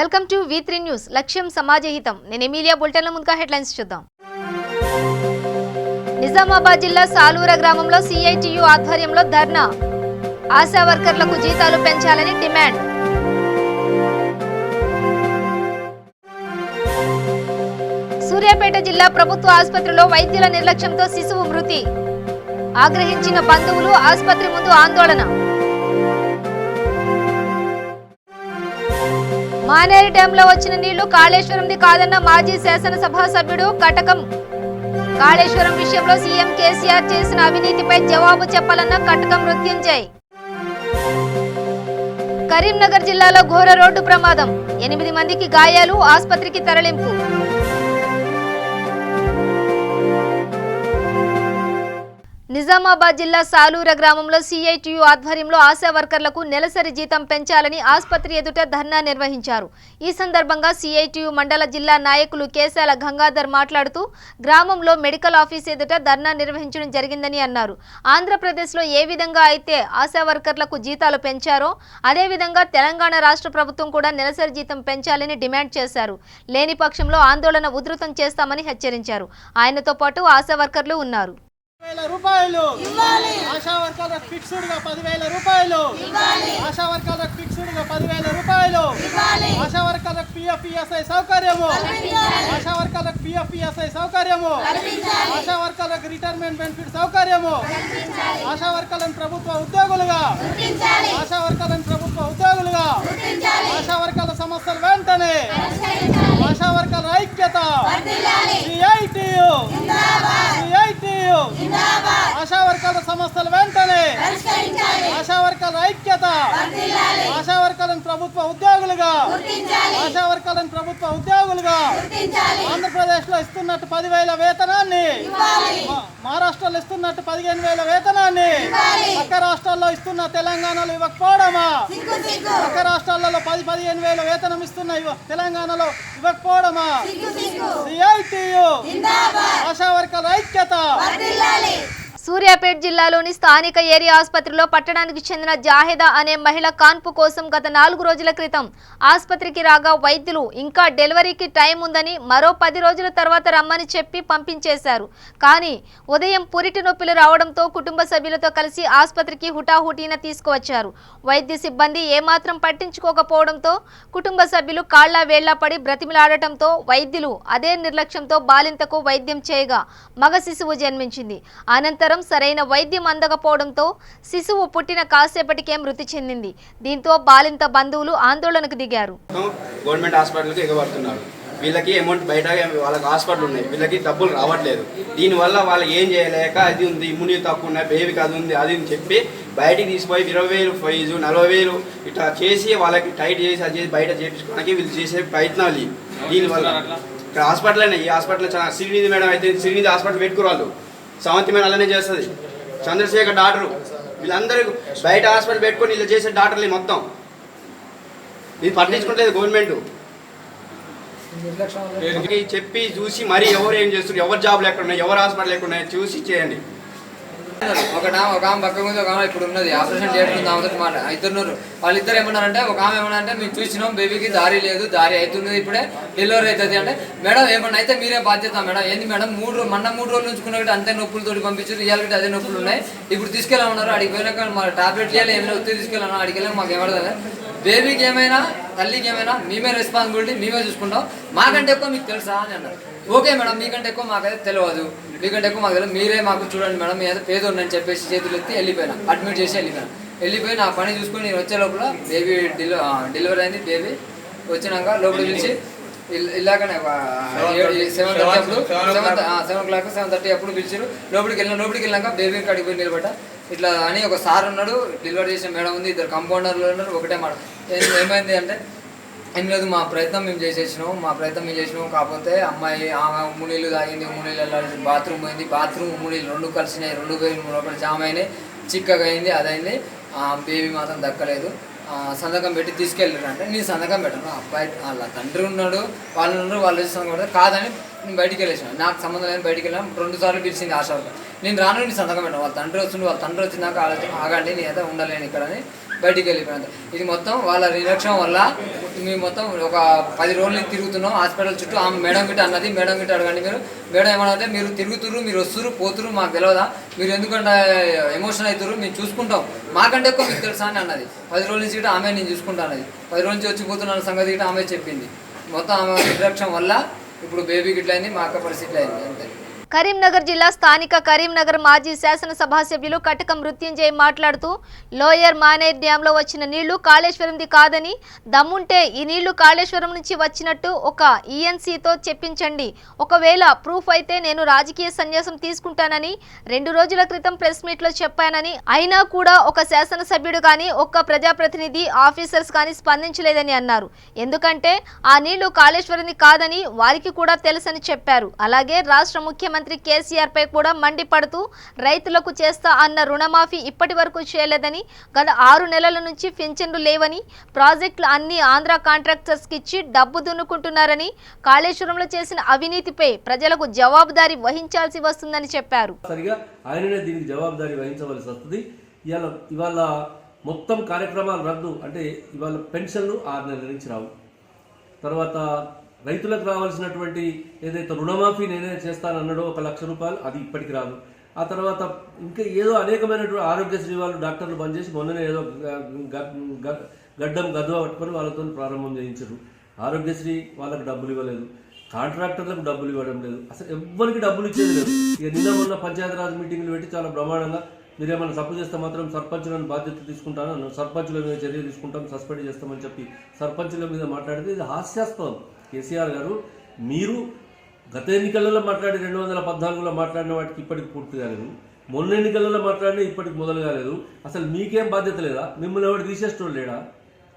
Welcome to V3 news. లక్ష్యం సమాజహితం. నేను Emilia. బులెటిన్ల ముందుగా హెడ్లైన్స్ చూద్దాం. నిజామాబాద్ జిల్లా సాలూర గ్రామంలో CITU ఆధ్వర్యంలో ధర్నా. ఆశా వర్కర్లకు జీతాలు పెంచాలని డిమాండ్. సూర్యాపేట జిల్లా ప్రభుత్వ ఆసుపత్రిలో వైద్యుల నిర్లక్ష్యంతో శిశువు మృతి. ఆగ్రహించిన బంధువులు ఆసుపత్రి ముందు ఆందోళన. మానేరు డ్యాంలో వచ్చిన నీళ్లు కాళేశ్వరంది కాదన్న మాజీ శాసనసభ సభ్యుడు కటకం. కాళేశ్వరం విషయంలో సీఎం కేసీఆర్ చేసిన అవినీతిపై జవాబు చెప్పాలన్న కటకం మృత్యుంజయ్. కరీంనగర్ జిల్లాలో ఘోర రోడ్డు ప్రమాదం. 8 మందికి గాయాలు. ఆసుపత్రికి తరలింపు. నిజామాబాద్ జిల్లా సాలూర గ్రామంలో CITU ఆధ్వర్యంలో ఆశా వర్కర్లకు నెలసరి జీతం పెంచాలని ఆసుపత్రి ఎదుట ధర్నా నిర్వహించారు. ఈ సందర్భంగా CITU మండల జిల్లా నాయకులు కేశాల గంగాధర్ మాట్లాడుతూ గ్రామంలో మెడికల్ ఆఫీస్ ఎదుట ధర్నా నిర్వహించడం జరిగిందని అన్నారు. ఆంధ్రప్రదేశ్లో ఏ విధంగా అయితే ఆశా వర్కర్లకు జీతాలు పెంచారో అదేవిధంగా తెలంగాణ రాష్ట్ర ప్రభుత్వం కూడా నెలసరి జీతం పెంచాలని డిమాండ్ చేశారు. లేని పక్షంలో ఆందోళన ఉధృతం చేస్తామని హెచ్చరించారు. ఆయనతో పాటు ఆశా వర్కర్లు ఉన్నారు. రూపాయలు ఆశా వర్కర్లకు ఫిక్స్డ్ గా 10,000 రూపాయలు. ఆశా వర్కర్లకు ఫిక్స్డ్ గా 10,000 రూపాయలు. ఆశా వర్కర్లకు PF ESI సౌకర్యము. ఆశా వర్కర్లకు PF ESI సౌకర్యము. ఆశా వర్కర్లకు రిటైర్మెంట్ బెనిఫిట్ సౌకర్యము. ఆశా వర్కర్లను ప్రభుత్వ ఉద్యోగులుగా. ఆశా వర్కర్లను ప్రభుత్వ ఉద్యోగులుగా. ఆశా వర్కర్ల సమస్యలు వెంటనే. ఆశా వర్కర్ల ఐక్యత. CITU ఆశా వర్కర్ల సమస్యలు వెంటనే. ఆశా వర్కర్ల ఐక్యత. ఆశా వర్కర్లను ప్రభుత్వ ఉద్యోగులుగా. ఆశా వర్కర్లను ప్రభుత్వ ఉద్యోగులుగా. ఆంధ్రప్రదేశ్ లో ఇస్తున్నట్టు 10,000 వేతనాన్ని, మహారాష్ట్రలో ఇస్తున్నట్టు 15,000 వేతనాన్ని పక్క రాష్ట్రాల్లో ఇస్తున్న తెలంగాణలో ఇవ్వకపోవడమా? పక్క రాష్ట్రాలలో 10-15,000 వేతనం ఇస్తున్న తెలంగాణలో ఇవ్వకపోవడమా? CITU ఆశా వర్కర్ల ఐక్యత. సూర్యాపేట జిల్లాలోని స్థానిక ఏరియా ఆసుపత్రిలో పట్టణానికి చెందిన జాహెదా అనే మహిళ కాన్పు కోసం గత 4 రోజుల క్రితం ఆసుపత్రికి రాగా వైద్యులు ఇంకా డెలివరీకి టైం ఉందని మరో 10 రోజుల తర్వాత రమ్మని చెప్పి పంపించేశారు. కానీ ఉదయం పురిటి నొప్పులు రావడంతో కుటుంబ సభ్యులతో కలిసి ఆసుపత్రికి హుటాహుటీన తీసుకువచ్చారు. వైద్య సిబ్బంది ఏమాత్రం పట్టించుకోకపోవడంతో కుటుంబ సభ్యులు కాళ్ల వేళ్ల పడి బ్రతిమిలాడటంతో వైద్యులు అదే నిర్లక్ష్యంతో బాలింతకు వైద్యం చేయగా మగ శిశువు జన్మించింది. అనంతరం సరైన వైద్యం అందకపోవడంతో శిశువు పుట్టిన కాసేపటికే మృతి చెందింది. దీంతో బాలింత బంధువులు ఆందోళనకు దిగారు. గవర్నమెంట్ హాస్పిటల్కి ఎగబడుతున్నారు. వీళ్ళకి అమౌంట్ బయట వాళ్ళకి హాస్పిటల్ ఉన్నాయి, వీళ్ళకి డబ్బులు రావట్లేదు. దీనివల్ల వాళ్ళు ఏం చేయలేక అది ఉంది, ఇమ్యూనిటీ తక్కువ ఉన్నాయి, బేబీకి అది ఉంది అది అని చెప్పి బయటికి తీసిపోయి 20,000 ఫీజు 40,000 ఇట్లా చేసి వాళ్ళకి టైట్ చేసి అది చేసి బయట చేయించుకోవడానికి వీళ్ళు చేసే ప్రయత్నాలు. దీనివల్ల ఇక్కడ హాస్పిటల్ అయినా ఈ హాస్పిటల్ చాలా శ్రీనిధి మేడం అయితే శ్రీనిధి హాస్పిటల్ పెట్టుకోవాలి. సవంతి మేడం అలానే చేస్తుంది. చంద్రశేఖర్ డాక్టరు వీళ్ళందరూ బయట హాస్పిటల్ పెట్టుకొని ఇలా చేసే డాక్టర్లు మొత్తం ఇది పట్టించుకోవట్లేదు గవర్నమెంట్. చెప్పి చూసి మరి ఎవరు ఏం చేస్తున్నారు, ఎవరు జాబ్లు ఎక్కడ ఉన్నాయి, ఎవరు హాస్పిటల్ ఎక్కడ ఉన్నాయి చూసి చేయండి. ఒక ఆమె పక్క ముందు ఒక ఆమె ఇప్పుడు ఉన్నది ఆపరేషన్ చేయడం ఆమెతో ఇద్దరు వాళ్ళిద్దరు ఏమన్నారంటే ఒక ఆమె ఏమన్నా మేము చూసినాం బేబీకి దారి లేదు, దారి అవుతున్నది, ఇప్పుడే డెలివరీ అవుతుంది అంటే మేడం ఏమన్నా అయితే మీరే బాధ్యత మేడం. ఏంది మేడం 3 రోజులు ఉంచుకున్నట్టు అంతే నొప్పులతోటి పంపించారు, ఇవాళ అదే నొప్పులు ఉన్నాయి, ఇప్పుడు తీసుకెళ్ళమన్నారు. అడిగి పోయినాక మా టాబ్లెట్ చేయాలి ఏమైనా ఒత్తిడి తీసుకెళ్ళాను. అడిగి వెళ్ళాక మాకు ఏమడుతుంది బేబీకి ఏమైనా తల్లికి ఏమైనా మేమే రెస్పాన్సిబిలిటీ, మేమే చూసుకుంటాం, మాకంటే ఎక్కువ మీకు తెలుసా అని అన్నారు. ఓకే మేడం మీకంటే ఎక్కువ మాకైతే తెలియదు, మీకంటే ఎక్కువ మాకు తెలియదు, మీరే మాకు చూడండి మేడం, మీ అయితే పేదోందని చెప్పేసి చేతులు ఎత్తి వెళ్ళిపోయినా, అడ్మిట్ చేసి వెళ్ళిపోయి నా పని చూసుకొని నేను వచ్చే లోపల బేబీ డెలివరీ అయింది. బేబీ వచ్చినాక లోపల పిలిచి ఇలాగనే 7:30 అప్పుడు 7:30 అప్పుడు పిలిచారు. లోపలికి వెళ్ళాక బేబీ కాడికి పోయి నిలబడ్డా. ఇట్లా అని ఒక సార్ ఉన్నాడు, డెలివరీ చేసిన మేడం ఉంది, 2 కంపౌండర్లు ఉన్నారు. ఒకటే మాట ఏమైంది అంటే ఏం లేదు మా ప్రయత్నం మేము చేసినాం, కాకపోతే అమ్మాయి ఉమ్మునీళ్ళు తాగింది, ఉమ్మునీళ్ళు వెళ్ళాలి, బాత్రూమ్ పోయింది, బాత్రూమ్ ఉమ్మునీళ్ళు 2 కలిసినాయి, 2 పోయి లోపల జామ్ అయినాయి, చిక్కగా అయింది, అదైంది. బేబీ మాత్రం దక్కలేదు. సంతకం పెట్టి తీసుకెళ్ళారు అంటే నేను సంతకం పెట్టాను. అబ్బాయి వాళ్ళ తండ్రి ఉన్నాడు, వాళ్ళు సంతకం పెడతారు కాదని నేను బయటికి వెళ్ళేసాను. నాకు సంబంధం లేని బయటికి వెళ్ళాను. 2 సార్లు పిలిచింది ఆశ. నేను రాను, నేను సంతకం పెట్టాను. వాళ్ళ తండ్రి వచ్చింది, వచ్చినాక ఆగండి నేనైతే ఉండలేను ఇక్కడ అని బయటికి వెళ్ళిపోయినంత. ఇది మొత్తం వాళ్ళ నిర్లక్ష్యం వల్ల మేము మొత్తం ఒక 10 రోజులు తిరుగుతున్నాం హాస్పిటల్ చుట్టూ. ఆమె మేడం గిట్ట అన్నది, మేడం గిట్ట అడగండి మీరు. మేడం ఏమన్నా మీరు తిరుగుతురు, మీరు వస్తురు పోతురు, మాకు తెలియదా, మీరు ఎందుకంటే ఎమోషన్ అవుతారు, మేము చూసుకుంటాం, మాకంటే ఎక్కువ మీకు తెలుసా అని అన్నది. 10 రోజుల నుంచి గిట్ట ఆమె నేను చూసుకుంటా అన్నది. 10 రోజుల నుంచి వచ్చిపోతున్న సంగతి గిట్ట ఆమె చెప్పింది. మొత్తం ఆమె నిర్లక్ష్యం వల్ల ఇప్పుడు బేబీ గిట్ల అయింది, మా అక్క పరిస్థితి అయింది అంతే. కరీంనగర్ జిల్లా స్థానిక కరీంనగర్ మాజీ శాసనసభ సభ్యులు కటక మృత్యుంజయ్ మాట్లాడుతూ లోయర్ మానేర్ డ్యాంలో వచ్చిన నీళ్లు కాళేశ్వరంది కాదని, దమ్ముంటే ఈ నీళ్లు కాళేశ్వరం నుంచి వచ్చినట్టు ఒక ఈఎన్సీతో చెప్పించండి, ఒకవేళ ప్రూఫ్ అయితే నేను రాజకీయ సన్యాసం తీసుకుంటానని 2 రోజుల క్రితం ప్రెస్ మీట్లో చెప్పానని, అయినా కూడా ఒక శాసనసభ్యుడు కానీ ఒక్క ప్రజాప్రతినిధి ఆఫీసర్స్ కానీ స్పందించలేదని అన్నారు. ఎందుకంటే ఆ నీళ్లు కాళేశ్వరంది కాదని వారికి కూడా తెలుసని చెప్పారు. అలాగే రాష్ట్ర ముఖ్యమంత్రి కేసీఆర్ పై కూడా మండిపడుతూ రైతులకు చేస్తా అన్న రుణమాఫీ ఇప్పటి వరకు చేయలేదని, గత 6 నెలల నుంచి పింఛన్లు లేవని, ప్రాజెక్టులు అన్ని ఆంధ్ర కాంట్రాక్టర్స్ కి ఇచ్చి డబ్బు దున్నుకుంటున్నారని, కాళేశ్వరంలో చేసిన అవినీతిపై ప్రజలకు జవాబుదారీ వహించాల్సి వస్తుందని చెప్పారు. ఆయననే దీనికి జవాబుదారీ వహించవలసి వస్తుంది. ఇవాళ మొత్తం కార్యక్రమాలు రద్దు, అంటే ఇవాళ పెన్షన్లు 6 నెలల నుంచి రావు. తర్వాత రైతులకు రావాల్సినటువంటి ఏదైతే రుణమాఫీ నేనే చేస్తానన్నాడో 1 లక్ష రూపాయలు, అది ఇప్పటికి రాదు. ఆ తర్వాత ఇంకా ఏదో అనేకమైనటువంటి ఆరోగ్యశ్రీ వాళ్ళు డాక్టర్లు బంద్ చేసి మొన్ననే ఏదో గడ్డం గద్వ పట్టుకొని వాళ్ళతో ప్రారంభం చేయించారు. ఆరోగ్యశ్రీ వాళ్ళకి డబ్బులు ఇవ్వలేదు, కాంట్రాక్టర్లకు డబ్బులు ఇవ్వడం లేదు, అసలు ఎవ్వరికి డబ్బులు ఇచ్చేది లేదు. ఇక నిన్న మొన్న పంచాయతీరాజ్ మీటింగ్లు పెట్టి చాలా బ్రహ్మాండంగా మీరేమైనా తప్పు చేస్తే మాత్రం సర్పంచులను బాధ్యత తీసుకుంటాను, సర్పంచుల మీద చర్య తీసుకుంటాం, సస్పెండ్ చేస్తామని చెప్పి సర్పంచుల మీద మాట్లాడితే ఇది హాస్యాస్పదం. కేసీఆర్ గారు, మీరు గత ఎన్నికలలో మాట్లాడి 2014లో మాట్లాడిన వాటికి ఇప్పటికి పూర్తి కాలేదు, మొన్న ఎన్నికలలో మాట్లాడిన ఇప్పటికి మొదలు కాలేదు. అసలు మీకేం బాధ్యత లేదా? మిమ్మల్ని ఎవరు తీసేటోళ్ళు లేడా?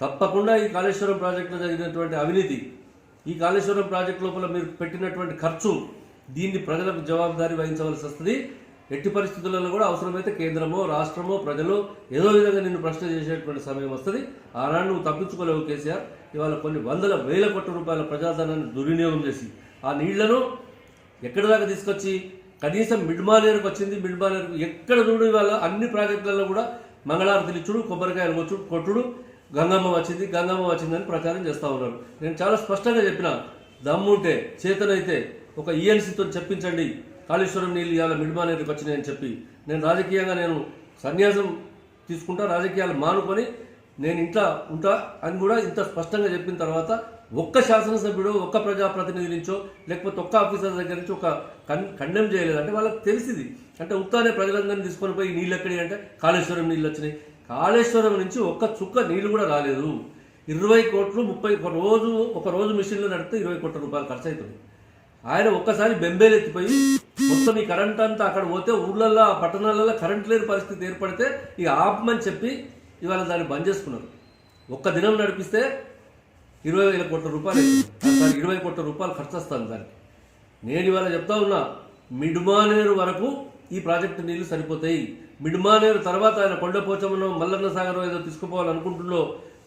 తప్పకుండా ఈ కాళేశ్వరం ప్రాజెక్టులో జరిగినటువంటి అవినీతి, ఈ కాళేశ్వరం ప్రాజెక్టు లోపల మీరు పెట్టినటువంటి ఖర్చు, దీన్ని ప్రజలకు జవాబుదారీ వహించవలసి వస్తుంది. ఎట్టి పరిస్థితులలో కూడా అవసరమైతే కేంద్రమో రాష్ట్రమో ప్రజలు ఏదో విధంగా నిన్ను ప్రశ్న చేసేటువంటి సమయం వస్తుంది. ఆనాడు నువ్వు తప్పించుకోలేవు కేసీఆర్. ఇవాళ కొన్ని వందల వేల కోట్ల రూపాయల ప్రజాధనాన్ని దుర్వినియోగం చేసి ఆ నీళ్లను ఎక్కడి దాకా తీసుకొచ్చి కనీసం మిడ్మానేరుకు వచ్చింది. మిడ్మానేరుకు ఎక్కడ చూడు ఇవాళ అన్ని ప్రాజెక్టులలో కూడా మంగళారతులు ఇచ్చుడు, కొబ్బరికాయలు కొట్టుడు, గంగమ్మ వచ్చిందని ప్రచారం చేస్తూ ఉన్నారు. నేను చాలా స్పష్టంగా చెప్పిన, దమ్ముంటే చేతనైతే ఒక ఈఎన్సీతో చెప్పించండి కాళేశ్వరం నీళ్ళు ఇవాళ మిడ్మానేరుకు వచ్చినాయని చెప్పి. నేను రాజకీయంగా నేను సన్యాసం తీసుకుంటా, రాజకీయాలు మానుకొని నేను ఇంట్లో ఉంటా అని కూడా ఇంత స్పష్టంగా చెప్పిన తర్వాత ఒక్క శాసనసభ్యుడు, ఒక్క ప్రజాప్రతినిధి నుంచో లేకపోతే ఒక్క ఆఫీసర్ దగ్గర నుంచి ఒక ఖండెం చేయలేదంటే వాళ్ళకి తెలిసింది. అంటే ఉత్తానే ప్రజలందరినీ తీసుకొని పోయి నీళ్ళు ఎక్కడి అంటే కాళేశ్వరం నీళ్ళు వచ్చినాయి. కాళేశ్వరం నుంచి ఒక్క చుక్క నీళ్లు కూడా రాలేదు. 20 కోట్లు 30 ఒక రోజు మిషన్లో నడిపితే 20 కోట్ల రూపాయలు ఖర్చు అవుతుంది. ఆయన ఒక్కసారి బెంబేలు ఎత్తిపోయి మొత్తం ఈ కరెంట్ అంతా అక్కడ పోతే ఊళ్ళల్లో పట్టణాలలో కరెంట్ లేని పరిస్థితి ఏర్పడితే ఇక ఆపమని చెప్పి ఇవాళ దాన్ని బంద్ చేసుకున్నారు. ఒక్క దినం నడిపిస్తే 20,000 కోట్ల రూపాయలు, 20 కోట్ల రూపాయలు ఖర్చు వస్తుంది దానికి. నేను ఇవాళ చెప్తా ఉన్నా, మిడ్మానేరు వరకు ఈ ప్రాజెక్టు నీళ్లు సరిపోతాయి. మిడ్మానేరు తర్వాత ఆయన కొండపోచమనో మల్లన్న సాగర్ ఏదో తీసుకుపోవాలనుకుంటున్నో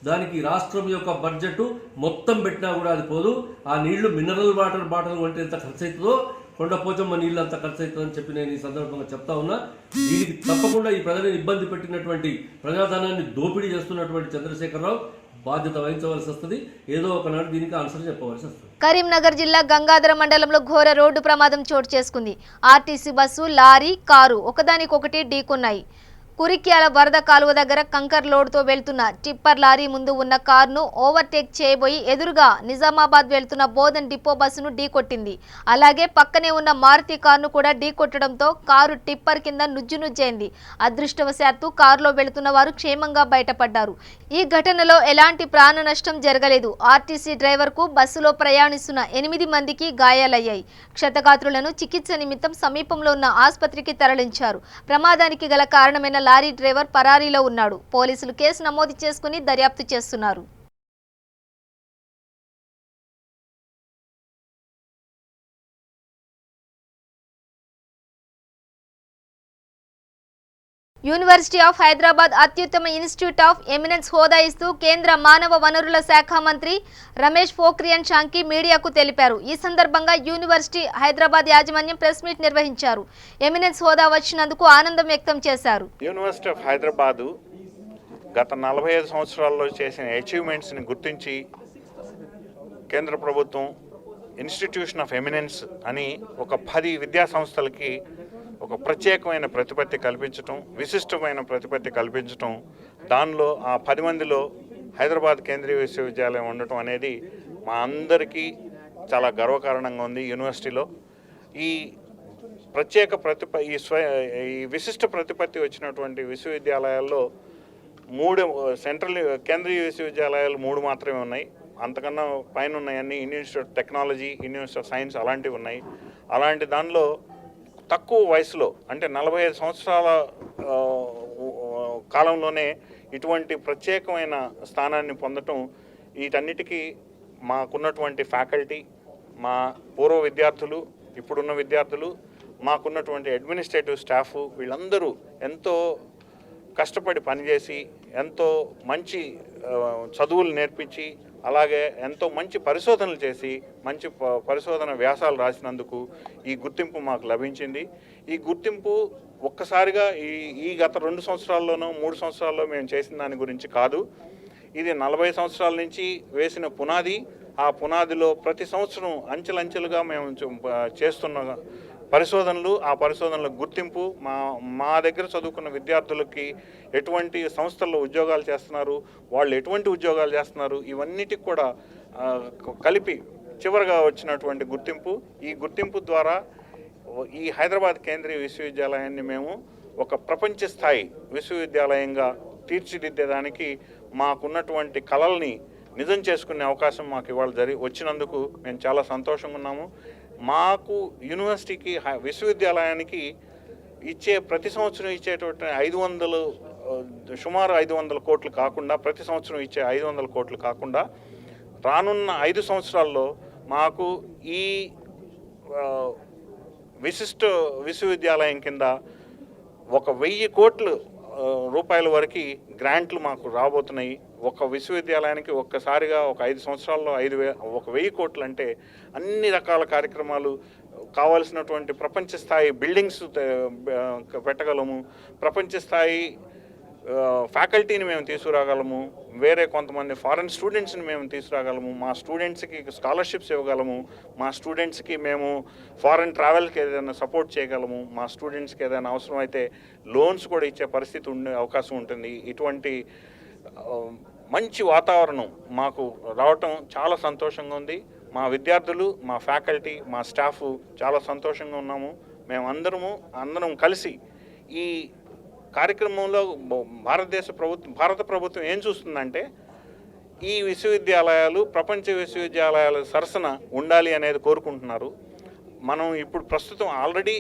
దానికి రాష్ట్రం యొక్క బడ్జెట్ మొత్తం పెట్టినా కూడా అది పోదు. ఆ నీళ్లు మినరల్ వాటర్ బాటిల్ వంటి ఎంత ఖర్చు అవుతుందో కొండపోచమ్మ నీళ్ళు అంత ఖర్చు అవుతుందని చెప్పి నేను ఈ సందర్భంగా చెప్తా ఉన్నా. దీనికి తప్పకుండా ఈ ప్రజలను ఇబ్బంది పెట్టినటువంటి, ప్రజాధనాన్ని దోపిడీ చేస్తున్నటువంటి చంద్రశేఖరరావు బాధ్యత వహించవలసి వస్తుంది. ఏదో ఒకనాడు దీనికి ఆన్సర్ చెప్పవలసి వస్తుంది. కరీంనగర్ జిల్లా గంగాధర మండలంలో ఘోర రోడ్డు ప్రమాదం చోటు చేసుకుంది. ఆర్టీసీ బస్సు, లారీ, కారు ఒకదానికొకటి ఢీకొన్నాయి. కురిక్యాల వరద కాలువ దగ్గర కంకర్ లోడ్తో వెళ్తున్న టిప్పర్ లారీ ముందు ఉన్న కారును ఓవర్టేక్ చేయబోయి ఎదురుగా నిజామాబాద్ వెళ్తున్న బోధన్ డిపో బస్సును ఢీకొట్టింది. అలాగే పక్కనే ఉన్న మారుతి కారును కూడా ఢీకొట్టడంతో కారు టిప్పర్ కింద నుజ్జునుజ్జైంది. అదృష్టవశాత్తు కారులో వెళుతున్న వారు క్షేమంగా బయటపడ్డారు. ఈ ఘటనలో ఎలాంటి ప్రాణ నష్టం జరగలేదు. ఆర్టీసీ డ్రైవర్కు బస్సులో ప్రయాణిస్తున్న 8 మందికి గాయాలయ్యాయి. క్షతగాత్రులను చికిత్స నిమిత్తం సమీపంలో ఉన్న ఆసుపత్రికి తరలించారు. ప్రమాదానికి గల కారణమైన లారీ డ్రైవర్ పరారీలో ఉన్నాడు. పోలీసులు కేసు నమోదు చేసుకుని దర్యాప్తు చేస్తున్నారు. యూనివర్సిటీ ఆఫ్ హైదరాబాద్ అత్యుత్తమ ఇన్స్టిట్యూట్ ఆఫ్ ఎమినెన్స్ హోదా ఇస్తూ కేంద్ర మానవ వనరుల శాఖ మంత్రి రమేష్ పోఖ్రియాల్ షాంకి మీడియాకు తెలిపారు. ఈ సందర్భంగా యూనివర్సిటీ హైదరాబాద్ యాజమాన్యం ప్రెస్ మీట్ నిర్వహించారు. ఎమినెన్స్ హోదా వచ్చినందుకు ఆనందం వ్యక్తం చేశారు. యూనివర్సిటీ ఆఫ్ హైదరాబాద్ గత 45 సంవత్సరాల్లో చేసిన అచీవ్మెంట్స్ని గుర్తించి కేంద్ర ప్రభుత్వం ఇన్స్టిట్యూషన్ ఆఫ్ ఎమినెన్స్ అని ఒక 10 విద్యా సంస్థలకి ఒక ప్రత్యేకమైన ప్రతిపత్తి కల్పించటం, విశిష్టమైన ప్రతిపత్తి కల్పించటం, దానిలో ఆ 10 మందిలో హైదరాబాద్ కేంద్రీయ విశ్వవిద్యాలయం ఉండటం అనేది మా అందరికీ చాలా గర్వకారణంగా ఉంది. యూనివర్సిటీలో ఈ ప్రత్యేక ఈ విశిష్ట ప్రతిపత్తి వచ్చినటువంటి విశ్వవిద్యాలయాల్లో 3 సెంట్రల్ కేంద్రీయ విశ్వవిద్యాలయాలు 3 మాత్రమే ఉన్నాయి. అంతకన్నా పైన ఉన్నాయన్నీ Indian Institute of Technology, Indian Institute of Science అలాంటివి ఉన్నాయి. అలాంటి దానిలో తక్కువ వయసులో అంటే 45 సంవత్సరాల కాలంలోనే ఇటువంటి ప్రత్యేకమైన స్థానాన్ని పొందటం, వీటన్నిటికీ మాకున్నటువంటి ఫ్యాకల్టీ, మా పూర్వ విద్యార్థులు, ఇప్పుడున్న విద్యార్థులు, మాకున్నటువంటి అడ్మినిస్ట్రేటివ్ స్టాఫ్ వీళ్ళందరూ ఎంతో కష్టపడి పనిచేసి ఎంతో మంచి చదువులు నేర్పించి అలాగే ఎంతో మంచి పరిశోధనలు చేసి మంచి పరిశోధన వ్యాసాలు రాసినందుకు ఈ గుర్తింపు మాకు లభించింది. ఈ గుర్తింపు ఒక్కసారిగా ఈ గత 2 సంవత్సరాల్లోనో 3 సంవత్సరాల్లో మేము చేసిన దాని గురించి కాదు. ఇది 40 సంవత్సరాల నుంచి వేసిన పునాది. ఆ పునాదిలో ప్రతి సంవత్సరం అంచెలంచెలుగా మేము చేస్తున్న పరిశోధనలు, ఆ పరిశోధనల గుర్తింపు, మా దగ్గర చదువుకున్న విద్యార్థులకి ఎటువంటి సంస్థల్లో ఉద్యోగాలు చేస్తున్నారు, వాళ్ళు ఎటువంటి ఉద్యోగాలు చేస్తున్నారు, ఇవన్నిటికి కూడా కలిపి చివరిగా వచ్చినటువంటి గుర్తింపు. ఈ గుర్తింపు ద్వారా ఈ హైదరాబాద్ కేంద్రీయ విశ్వవిద్యాలయాన్ని మేము ఒక ప్రపంచ స్థాయి విశ్వవిద్యాలయంగా తీర్చిదిద్దేదానికి మాకున్నటువంటి కళల్ని నిజం చేసుకునే అవకాశం మాకు ఇవాళ వచ్చినందుకు మేము చాలా సంతోషంగా ఉన్నాము. మాకు యూనివర్సిటీకి విశ్వవిద్యాలయానికి ప్రతి సంవత్సరం ఇచ్చేటువంటి 500 సుమారు 500 కోట్లు కాకుండా, ప్రతి సంవత్సరం ఇచ్చే 500 కోట్లు కాకుండా రానున్న 5 సంవత్సరాల్లో మాకు ఈ విశిష్ట విశ్వవిద్యాలయం కింద 1,000 కోట్ల రూపాయల వరకు గ్రాంట్లు మాకు రాబోతున్నాయి. ఒక విశ్వవిద్యాలయానికి ఒక్కసారిగా ఒక 5 సంవత్సరాల్లో 1,000 కోట్లు అంటే అన్ని రకాల కార్యక్రమాలు, కావాల్సినటువంటి ప్రపంచ స్థాయి బిల్డింగ్స్ పెట్టగలము, ప్రపంచ స్థాయి ఫ్యాకల్టీని మేము తీసుకురాగలము, వేరే కొంతమంది ఫారెన్ స్టూడెంట్స్ని మేము తీసుకురాగలము, మా స్టూడెంట్స్కి స్కాలర్షిప్స్ ఇవ్వగలము, మా స్టూడెంట్స్కి మేము ఫారెన్ ట్రావెల్కి ఏదైనా సపోర్ట్ చేయగలము, మా స్టూడెంట్స్కి ఏదైనా అవసరం అయితే లోన్స్ కూడా ఇచ్చే పరిస్థితి ఉండే అవకాశం ఉంటుంది. ఇటువంటి మంచి వాతావరణం మాకు రావటం చాలా సంతోషంగా ఉంది. మా విద్యార్థులు, మా ఫ్యాకల్టీ, మా స్టాఫ్ చాలా సంతోషంగా ఉన్నాము. మేము అందరం కలిసి ఈ కార్యక్రమంలో భారత ప్రభుత్వం ఏం చూస్తుందంటే ఈ విశ్వవిద్యాలయాలు ప్రపంచ విశ్వవిద్యాలయాల సరసన ఉండాలి అనేది కోరుకుంటున్నారు. మనం ఇప్పుడు ప్రస్తుతం ఆల్రెడీ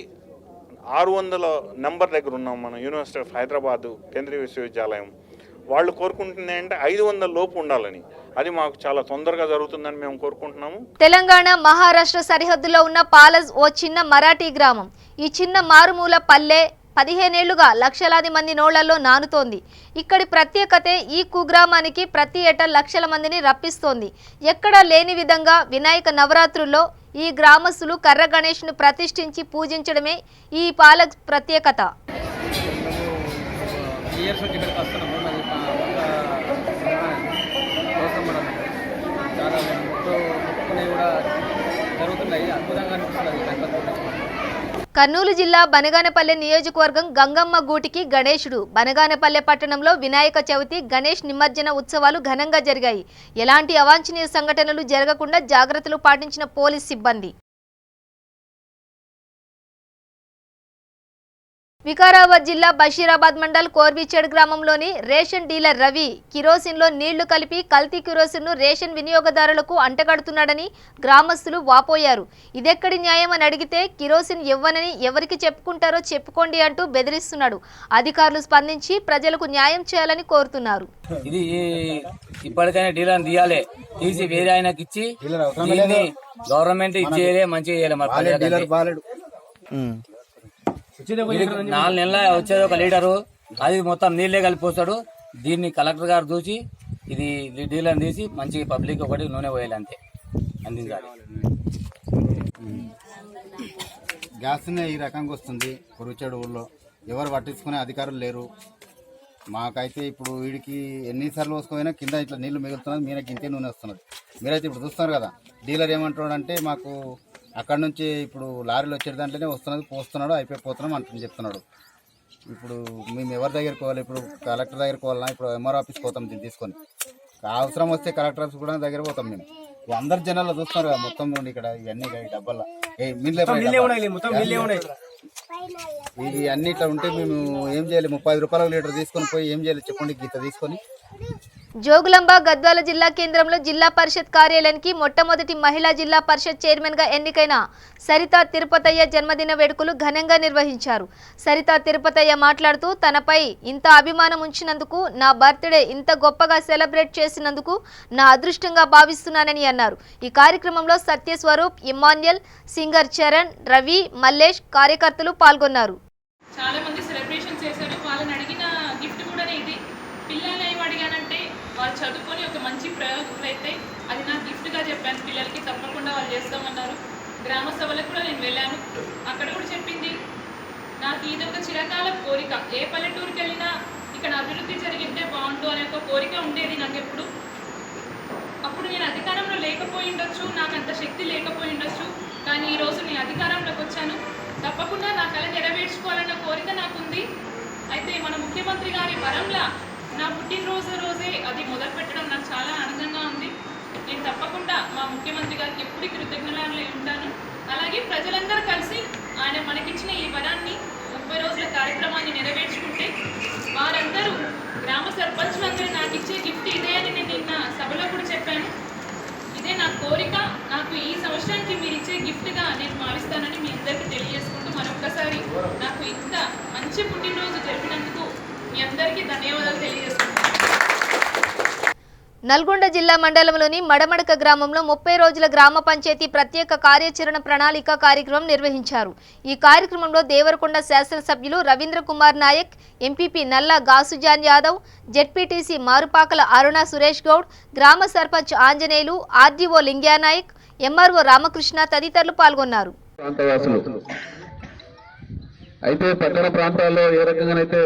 600 నెంబర్ దగ్గర ఉన్నాం. మనం యూనివర్సిటీ ఆఫ్ హైదరాబాద్ కేంద్రీయ విశ్వవిద్యాలయం వాళ్ళు కోరుకుంటుంది అంటే 500 లోపు ఉండాలని. అది మాకు చాలా తొందరగా జరుగుతుందని మేము కోరుకుంటున్నాము. తెలంగాణ మహారాష్ట్ర సరిహద్దులో ఉన్న పాలజ్ ఓ చిన్న మరాఠీ గ్రామం. ఈ చిన్న మారుమూల పల్లె 15 ఏళ్లుగా లక్షలాది మంది నోళ్లలో నానుతోంది. ఇక్కడి ప్రత్యేకతే ఈ కుగ్రామానికి ప్రతి ఏటా లక్షల మందిని రప్పిస్తోంది. ఎక్కడా లేని విధంగా వినాయక నవరాత్రుల్లో ఈ గ్రామస్తులు కర్ర గణేష్ను ప్రతిష్ఠించి పూజించడమే ఈ పాలజ్ ప్రత్యేకత. కర్నూలు జిల్లా బనగానపల్లె నియోజకవర్గం గంగమ్మ గూటికి గణేశుడు. బనగానపల్లె పట్టణంలో వినాయక చవితి, గణేష్ నిమజ్జన ఉత్సవాలు ఘనంగా జరిగాయి. ఎలాంటి అవాంఛనీయ సంఘటనలు జరగకుండా జాగ్రత్తలు పాటించిన పోలీస్ సిబ్బంది. వికారాబాద్ జిల్లా బషీరాబాద్ మండల్ కోర్బిచేడ్ గ్రామంలోని రేషన్ డీలర్ రవి కిరోసిన్లో నీళ్లు కలిపి కల్తీ కిరోసిన్ను రేషన్ వినియోగదారులకు అంటగడుతున్నాడని గ్రామస్తులు వాపోయారు. ఇదెక్కడి న్యాయం అని అడిగితే కిరోసిన్ ఇవ్వనని ఎవరికి చెప్పుకుంటారో చెప్పుకోండి అంటూ బెదిరిస్తున్నాడు. అధికారులు స్పందించి ప్రజలకు న్యాయం చేయాలని కోరుతున్నారు. ఇది ఇప్పటికైనా డీలర్ తీయాలి, తీసి వేరే ఆయనకి ఇచ్చి గవర్నమెంట్ ఇచ్చేయాలి, మంచిగా చేయాలి. 4 నెలల వచ్చేది ఒక లీటరు, అది మొత్తం నీళ్లే కలిపిపోతాడు. దీన్ని కలెక్టర్ గారు చూసి ఇది డీలర్ తీసి మంచి పబ్లిక్ ఒకటి నూనె పోయాలి, అంతే అందించాలి. గ్యాస్ ఈ రకంగా వస్తుంది. కురుచేడు ఊళ్ళో ఎవరు పట్టించుకునే అధికారులు లేరు. మాకైతే ఇప్పుడు వీడికి ఎన్నిసార్లు పోసుకోపోయినా కింద ఇట్లా నీళ్లు మిగులుతున్నది, మీనకి ఇంతే నూనె వస్తున్నది. మీరైతే ఇప్పుడు చూస్తున్నారు కదా, డీలర్ ఏమంటున్నాడు అంటే మాకు అక్కడ నుంచి ఇప్పుడు లారీలు వచ్చే దాంట్లోనే వస్తున్నది, పోస్తున్నాడు, అయిపోతున్నాం అంటుంది చెప్తున్నాడు. ఇప్పుడు మేము ఎవరి దగ్గరికి పోవాలి? ఇప్పుడు కలెక్టర్ దగ్గరికి పోవాలన్నా, ఇప్పుడు ఎంఆర్ ఆఫీస్ పోతాం దీన్ని తీసుకొని. అవసరం వస్తే కలెక్టర్ ఆఫీస్ కూడా దగ్గర పోతాం మేము. అందరు జనాల్లో చూస్తున్నారు కదా మొత్తం నుండి ఇక్కడ ఇవన్నీ డబ్బాల్లో ఇది అన్ని ఇట్లా ఉంటే మేము ఏం చేయాలి? 30 రూపాయల లీటర్ తీసుకొని పోయి ఏం చేయాలి చెప్పండి గీత తీసుకొని. జోగులాంబ గద్వాల జిల్లా కేంద్రంలో జిల్లా పరిషత్ కార్యాలయానికి మొట్టమొదటి మహిళా జిల్లా పరిషత్ చైర్మన్ గా ఎన్నికైన సరితా తిరుపతయ్య జన్మదిన వేడుకలు ఘనంగా నిర్వహించారు. సరితా తిరుపతయ్య మాట్లాడుతూ తనపై ఇంత అభిమానం ఉంచినందుకు, నా బర్త్డే ఇంత గొప్పగా సెలబ్రేట్ చేసినందుకు నా అదృష్టంగా భావిస్తున్నానని అన్నారు. ఈ కార్యక్రమంలో సత్యస్వరూప్, ఇమ్మాన్యుయల్, సింగర్ చరణ్, రవి, మల్లేష్ కార్యకర్తలు పాల్గొన్నారు. చాలా మంది సెలబ్రేషన్ చేశారు. వాళ్ళని అడిగిన గిఫ్ట్ కూడా ఇది. పిల్లల్ని ఏమి అడిగానంటే వాళ్ళు చదువుకొని ఒక మంచి ప్రయోగం అయితే అది నా గిఫ్ట్గా చెప్పాను పిల్లలకి. తప్పకుండా వాళ్ళు చేస్తామన్నారు. గ్రామ సభలకు కూడా నేను వెళ్ళాను. అక్కడ కూడా చెప్పింది నాకు ఇది ఒక చిరకాల కోరిక. ఏ పల్లెటూరుకి వెళ్ళినా ఇక్కడ అభివృద్ధి జరిగితే బాగుండు అనే ఒక కోరిక ఉండేది నాకు ఎప్పుడు. అప్పుడు నేను అధికారంలో లేకపోయి ఉండొచ్చు, నాకు అంత శక్తి లేకపోయి ఉండొచ్చు, కానీ ఈరోజు నేను అధికారంలోకి వచ్చాను. తప్పకుండా నా కళ నెరవేర్చుకోవాలన్న కోరిక నాకుంది. అయితే మన ముఖ్యమంత్రి గారి వరంలా నా పుట్టినరోజు రోజే అది మొదలు పెట్టడం నాకు చాలా ఆనందంగా ఉంది. నేను తప్పకుండా మా ముఖ్యమంత్రి గారికి ఎప్పుడు కృతజ్ఞతలై ఉంటాను. అలాగే ప్రజలందరూ కలిసి ఆయన మనకిచ్చిన ఈ వరాన్ని 30 రోజుల కార్యక్రమాన్ని నెరవేర్చుకుంటే వారందరూ గ్రామ సర్పంచ్లందరూ నాకు ఇచ్చే గిఫ్ట్ ఇదే అని నేను నిన్న సభలో కూడా చెప్పాను. ఇదే నా కోరిక. నాకు ఈ సంవత్సరానికి మీరు ఇచ్చే గిఫ్ట్గా నేను భావిస్తానని మీ అందరికీ తెలియజేసుకుంటూ మరొక్కసారి నాకు ఇంత మంచి పుట్టినరోజు జరిపినందుకు మీ అందరికీ ధన్యవాదాలు తెలియజేస్తున్నాను. నల్గొండ జిల్లా మండలంలోని మడమడక గ్రామంలో 30 రోజుల గ్రామ పంచాయతీ ప్రత్యేక కార్యాచరణ ప్రణాళిక కార్యక్రమం నిర్వహించారు. ఈ కార్యక్రమంలో దేవరకొండ శాసనసభ్యులు రవీంద్ర కుమార్ నాయక్, ఎంపీపీ నల్లా గాసుజాన్ యాదవ్, జెడ్పీటీసీ మారుపాకల అరుణ సురేష్ గౌడ్, గ్రామ సర్పంచ్ ఆంజనేయులు, ఆర్డీఓ లింగ్యానాయక్, ఎంఆర్ఓ రామకృష్ణ తదితరులు పాల్గొన్నారు. అయితే పట్టణ ప్రాంతాల్లో ఏ రకంగానైతే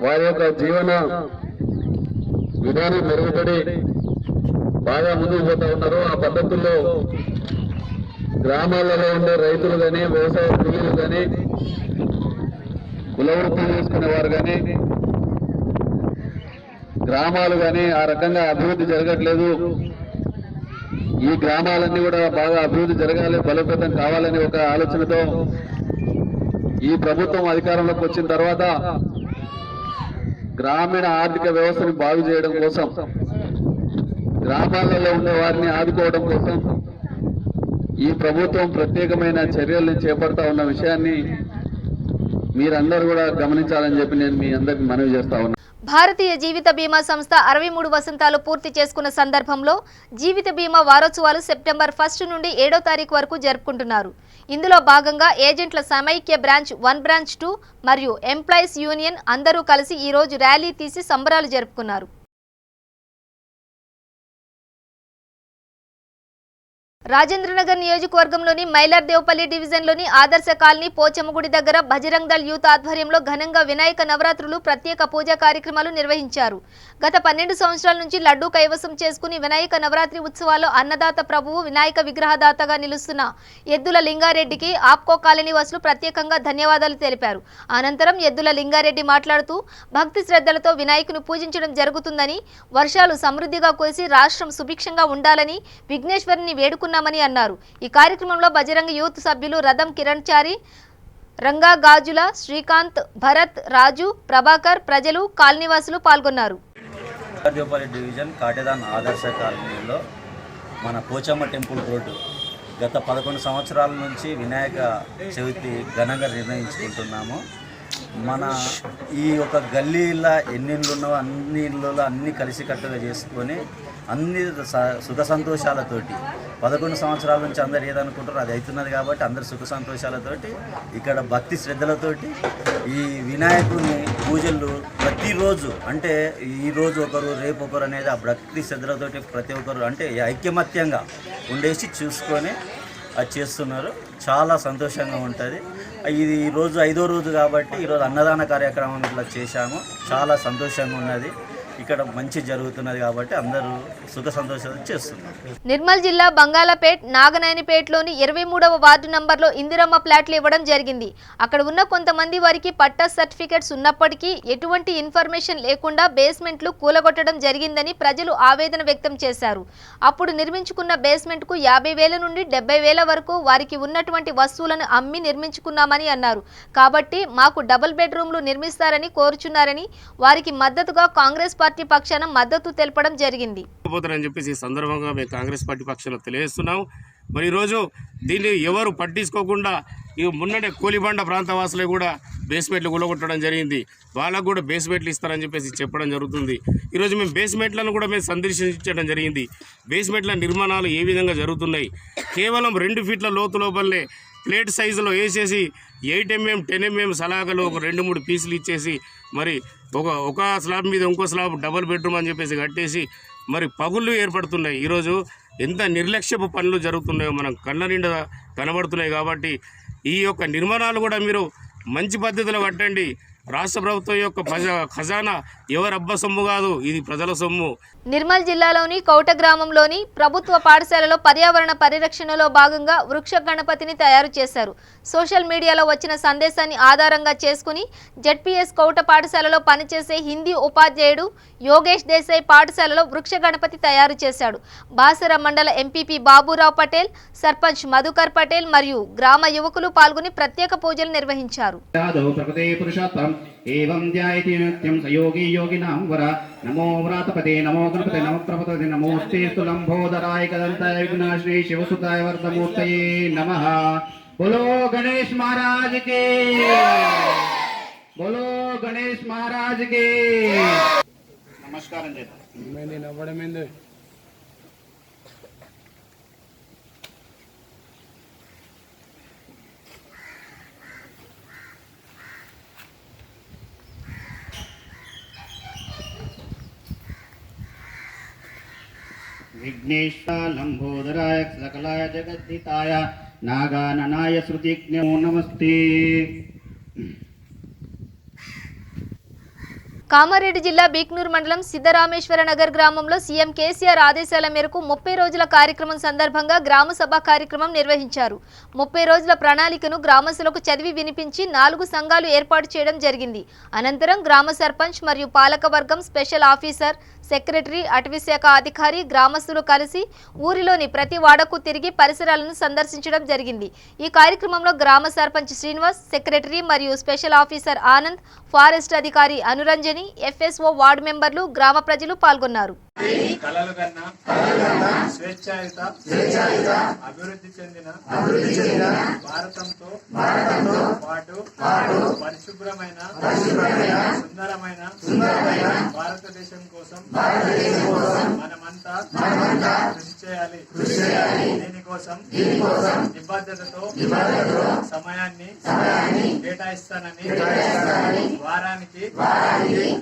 వారి యొక్క జీవన విధానం మెరుగుపడి బాగా ముందుకు పోతా ఉన్నారో ఆ పద్ధతుల్లో గ్రామాలలో ఉండే రైతులు కానీ, వ్యవసాయ కూలీలు కానీ, కులవృత్తులు చేసుకునే వారు కానీ, గ్రామాలు కానీ ఆ రకంగా అభివృద్ధి జరగట్లేదు. ఈ గ్రామాలన్నీ కూడా బాగా అభివృద్ధి జరగాలి, బలోపేతం కావాలని ఒక ఆలోచనతో ఈ ప్రభుత్వం అధికారంలోకి వచ్చిన తర్వాత గ్రామీణ ఆర్థిక వ్యవస్థను బాగు చేయడం కోసం, గ్రామాలలో ఉండే వారిని ఆదుకోవడం కోసం ఈ ప్రభుత్వం ప్రత్యేకమైన చర్యలను చేపడతా ఉన్న విషయాన్ని మీరందరూ కూడా గమనించాలని చెప్పి నేను మీ అందరికి మనవి చేస్తా ఉన్నాను. భారతీయ జీవిత బీమా సంస్థ 63 వసంతాలు పూర్తి చేసుకున్న సందర్భంలో జీవిత బీమా వారోత్సవాలు సెప్టెంబర్ 1 నుండి 7వ తారీఖు వరకు జరుపుకుంటున్నారు. ఇందులో భాగంగా ఏజెంట్ల సమైక్య బ్రాంచ్ 1, బ్రాంచ్ 2 మరియు ఎంప్లాయీస్ యూనియన్ అందరూ కలిసి ఈ రోజు ర్యాలీ తీసి సంబరాలు జరుపుకున్నారు. రాజేంద్రనగర్ నియోజకవర్గంలోని మైలార్దేవపల్లి డివిజన్లోని ఆదర్శ కాలనీ పోచమ్మగుడి దగ్గర బజరంగ్ దళ్ యూత్ ఆధ్వర్యంలో ఘనంగా వినాయక నవరాత్రులు ప్రత్యేక పూజా కార్యక్రమాలు నిర్వహించారు. గత 12 సంవత్సరాల నుంచి లడ్డూ కైవసం చేసుకుని వినాయక నవరాత్రి ఉత్సవాల్లో అన్నదాత ప్రభువు వినాయక విగ్రహదాతగా నిలుస్తున్న ఎద్దుల లింగారెడ్డికి ఆప్కో కాలనీ వాసులు ప్రత్యేకంగా ధన్యవాదాలు తెలిపారు. అనంతరం ఎద్దుల లింగారెడ్డి మాట్లాడుతూ భక్తి శ్రద్ధలతో వినాయకుని పూజించడం జరుగుతుందని, వర్షాలు సమృద్ధిగా కురిసి రాష్ట్రం సుభిక్షంగా ఉండాలని విఘ్నేశ్వరుని వేడుకున్నామని అన్నారు. ఈ కార్యక్రమంలో బజరంగ యూత్ సభ్యులు రథం కిరణ్ చారి, రంగా గాజుల, శ్రీకాంత్, భరత్, రాజు, ప్రభాకర్, ప్రజలు, కాలనీవాసులు పాల్గొన్నారు. డివిజన్ కాటేదాన్ ఆదర్శ కాలనీలో మన పోచమ్మ టెంపుల్ రోడ్డు గత 11 సంవత్సరాల నుంచి వినాయక చవితి ఘనంగా నిర్ణయించుకుంటున్నాము. మన ఈ ఒక గల్లీలో ఎన్ని ఇళ్ళు ఉన్నావో అన్ని ఇళ్ళలో అన్నీ కలిసికట్టుగా చేసుకొని అన్ని సుఖ సంతోషాలతోటి 11 సంవత్సరాల నుంచి అందరు ఏదనుకుంటారో అది అవుతున్నది కాబట్టి అందరు సుఖ సంతోషాలతోటి ఇక్కడ భక్తి శ్రద్ధలతోటి ఈ వినాయకుని పూజలు ప్రతిరోజు, అంటే ఈరోజు ఒకరు రేపు ఒకరు అనేది ఆ భక్తి శ్రద్ధలతోటి ప్రతి ఒక్కరు అంటే ఐక్యమత్యంగా ఉండేసి చూసుకొని అది చేస్తున్నారు. చాలా సంతోషంగా ఉంటుంది. ఇది ఈరోజు 5వ రోజు కాబట్టి ఈరోజు అన్నదాన కార్యక్రమం ఇట్లా చేశాము. చాలా సంతోషంగా ఉన్నది. ఇక్కడ మంచి జరుగుతున్నది కాబట్టి అందరూ సుఖ సంతోషాలు చేస్తున్నారు. నిర్మల్ జిల్లా బంగాలపేట్ నాగనాయనిపేటలోని 23వ వార్డు నంబర్లో ఇందిరమ్మ ప్లాట్లు ఇవ్వడం జరిగింది. అక్కడ ఉన్న కొంతమంది వారికి పట్టా సర్టిఫికెట్స్ ఉన్నప్పటికీ ఎటువంటి ఇన్ఫర్మేషన్ లేకుండా బేస్మెంట్లు కూలగొట్టడం జరిగిందని ప్రజలు ఆవేదన వ్యక్తం చేశారు. అప్పుడు నిర్మించుకున్న బేస్మెంట్కు 50,000 నుండి 70,000 వరకు వారికి ఉన్నటువంటి వస్తువులను అమ్మి నిర్మించుకున్నామని అన్నారు. కాబట్టి మాకు డబుల్ బెడ్రూమ్లు నిర్మిస్తారని కోరుచున్నారని వారికి మద్దతుగా కాంగ్రెస్ పార్టీ పక్షాన మద్దతు తెలపడం జరిగింది. చెప్పేసి ఈ సందర్భంగా మేము కాంగ్రెస్ పార్టీ పక్షాన తెలియజేస్తున్నాము. మరి ఈరోజు దీన్ని ఎవరు పట్టించుకోకుండా మొన్ననే కోలిబండ ప్రాంతవాసులు కూడా బేస్మెంట్లు కూలగొట్టడం జరిగింది. వాళ్ళకు కూడా బేస్మెంట్లు ఇస్తారని చెప్పేసి చెప్పడం జరుగుతుంది. ఈరోజు మేము బేస్మెంట్లను కూడా మేము సందర్శించడం జరిగింది. బేస్మెంట్ల నిర్మాణాలు ఏ విధంగా జరుగుతున్నాయి, కేవలం 2 ఫీట్ల లోతు లోపలనే ప్లేట్ సైజులో వేసేసి 8 mm 10 mm సలాగలు ఒక 2-3 పీసులు ఇచ్చేసి మరి ఒక స్లాబ్ మీద ఇంకో స్లాబ్ డబుల్ బెడ్రూమ్ అని చెప్పేసి కట్టేసి మరి పగుళ్ళు ఏర్పడుతున్నాయి. ఈరోజు ఎంత నిర్లక్ష్యపు పనులు జరుగుతున్నాయో మనం కళ్ళ నిండా కనబడుతున్నాయి. కాబట్టి ఈ యొక్క నిర్మాణాలు కూడా మీరు మంచి పద్ధతిలో కట్టండి. రాష్ట్ర ప్రభుత్వం యొక్క ఖజానా ఎవరి అబ్బ సొమ్ము కాదు, ఇది ప్రజల సొమ్ము. నిర్మల్ జిల్లాలోని కౌట గ్రామంలోని ప్రభుత్వ పాఠశాలలో పర్యావరణ పరిరక్షణలో భాగంగా వృక్ష గణపతిని తయారు చేశారు. సోషల్ మీడియాలో వచ్చిన సందేశాన్ని ఆధారంగా చేసుకుని జెడ్పీఎస్ కౌట పాఠశాలలో పనిచేసే హిందీ ఉపాధ్యాయుడు యోగేష్ దేశాయ్ పాఠశాలలో వృక్ష గణపతి తయారు చేశాడు. బాసర మండల ఎంపీపీ బాబురావు పటేల్, సర్పంచ్ మధుకర్ పటేల్ మరియు గ్రామ యువకులు పాల్గొని ప్రత్యేక పూజలు నిర్వహించారు. एवं ध्यायति नित्यं सयोगी योगिनां वर नमो व्रातपते नमो गणपते नमो प्रपदते नमोस्ते लंबोदराय कदंताय विघ्नाश्री शिवसुताय वरदमूर्तये नमः। बोलो गणेश महाराज के, बोलो गणेश महाराज के। नमस्कार मैंने नवड़मेंदे विघ्नेश्वर लंबोदराय सकलाय जगद्धिताय नागाननाय श्रुतिज्ञो नमस्ते। కామారెడ్డి జిల్లా బీక్నూర్ మండలం సిద్ధరామేశ్వర నగర్ గ్రామంలో సీఎం కేసీఆర్ ఆదేశాల మేరకు 30 రోజుల కార్యక్రమం సందర్భంగా గ్రామ సభ కార్యక్రమం నిర్వహించారు. 30 రోజుల ప్రణాళికను గ్రామస్తులకు చదివి వినిపించి 4 సంఘాలు ఏర్పాటు చేయడం జరిగింది. అనంతరం గ్రామ సర్పంచ్ మరియు పాలకవర్గం, స్పెషల్ ఆఫీసర్, సెక్రటరీ, అటవీశాఖ అధికారి, గ్రామస్తులు కలిసి ఊరిలోని ప్రతి వాడకు తిరిగి పరిసరాలను సందర్శించడం జరిగింది. ఈ కార్యక్రమంలో గ్రామ సర్పంచ్ శ్రీనివాస్, సెక్రటరీ మరియు స్పెషల్ ఆఫీసర్ ఆనంద్, ఫారెస్ట్ అధికారి అనురంజని, ఎఫ్ఎస్ఓ వార్డు మెంబర్లు, గ్రామ ప్రజలు పాల్గొన్నారు. కలలు కన్నా స్వేచ్ఛాయుత అభివృద్ధి చెందిన భారతంతో పాటు పరిశుభ్రమైన సుందరమైన భారతదేశం కోసం మనమంతా కృషి చేయాలి. దీనికోసం నిబద్ధతతో సమయాన్ని కేటాయిస్తానని వారానికి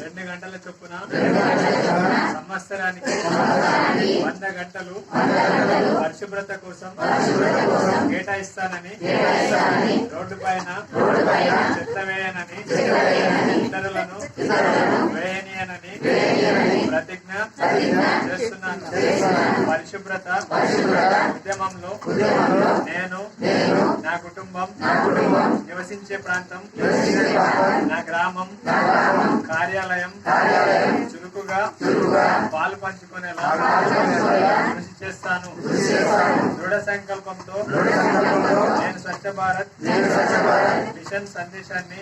2 గంటల చొప్పున సంవత్సరానికి 100 గంటలు పరిశుభ్రత కోసం కేటాయిస్తానని, రోడ్డు పైన చెత్త వేయనని, ఇతరులను వేయనీయనని ప్రతిజ్ఞ చేస్తున్నాను. పరిశుభ్రత ఉద్యమంలో నేను, నా కుటుంబం నివసించే ప్రాంతం, నా గ్రామం, కార్యాలయం చురుకుగా పాలు పంచుకునేలా కృషి చేస్తాను. దృఢ సంకల్పంతో నేను స్వచ్ఛ భారత్ మిషన్ సందేశాన్ని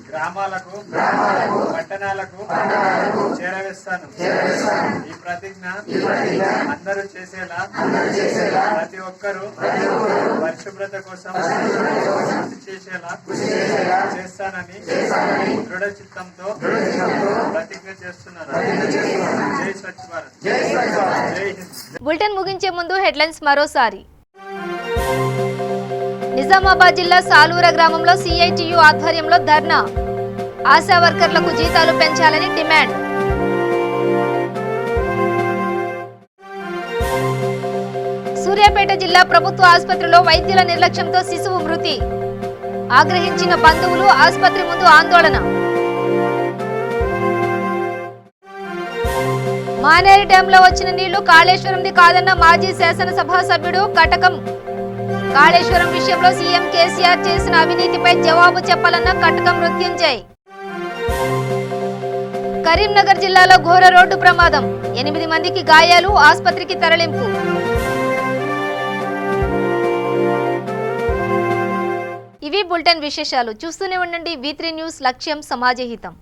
గ్రామాలకు, పట్టణాలకు చేరవేస్తాను. ఈ ప్రతిజ్ఞ అందరూ చేసేలా ప్రతి ఒక్కరూ పరిశుభ్రత కోసం కృషి చేసేలా చేస్తానని దృఢ చిత్తంతో ప్రతిజ్ఞ చేస్తున్నాను. జై స్వచ్ఛ భారత్, జై హింద్. బులెటిన్ ముగించే ముందు హెడ్లైన్స్ మరోసారి. నిజామాబాద్ జిల్లా సాలూర గ్రామంలో సిఐటియు ఆధ్వర్యంలో ధర్నా, ఆశా వర్కర్లకు జీతాలు పెంచాలని డిమాండ్. సూర్యాపేట జిల్లా ప్రభుత్వ ఆసుపత్రిలో వైద్యుల నిర్లక్ష్యంతో శిశువు మృతి, ఆగ్రహించిన బంధువులు ఆసుపత్రి ముందు ఆందోళన. మానేరు డ్యాంలో వచ్చిన నీళ్లు కాళేశ్వరంది కాదన్న మాజీ శాసనసభ సభ్యుడు కటకం. కాళేశ్వరం విషయంలో సీఎం కేసీఆర్ చేసిన అవినీతిపై జవాబు చెప్పాలన్న కటకం మృత్యుంజయ్. కరీంనగర్ జిల్లాలో ఘోర రోడ్డు ప్రమాదం, 8 మందికి గాయాలు, ఆసుపత్రికి తరలింపు. ఇవి బులెటిన్ విశేషాలు. చూస్తూనే ఉండండి V3 న్యూస్, లక్ష్యం సమాజహితం.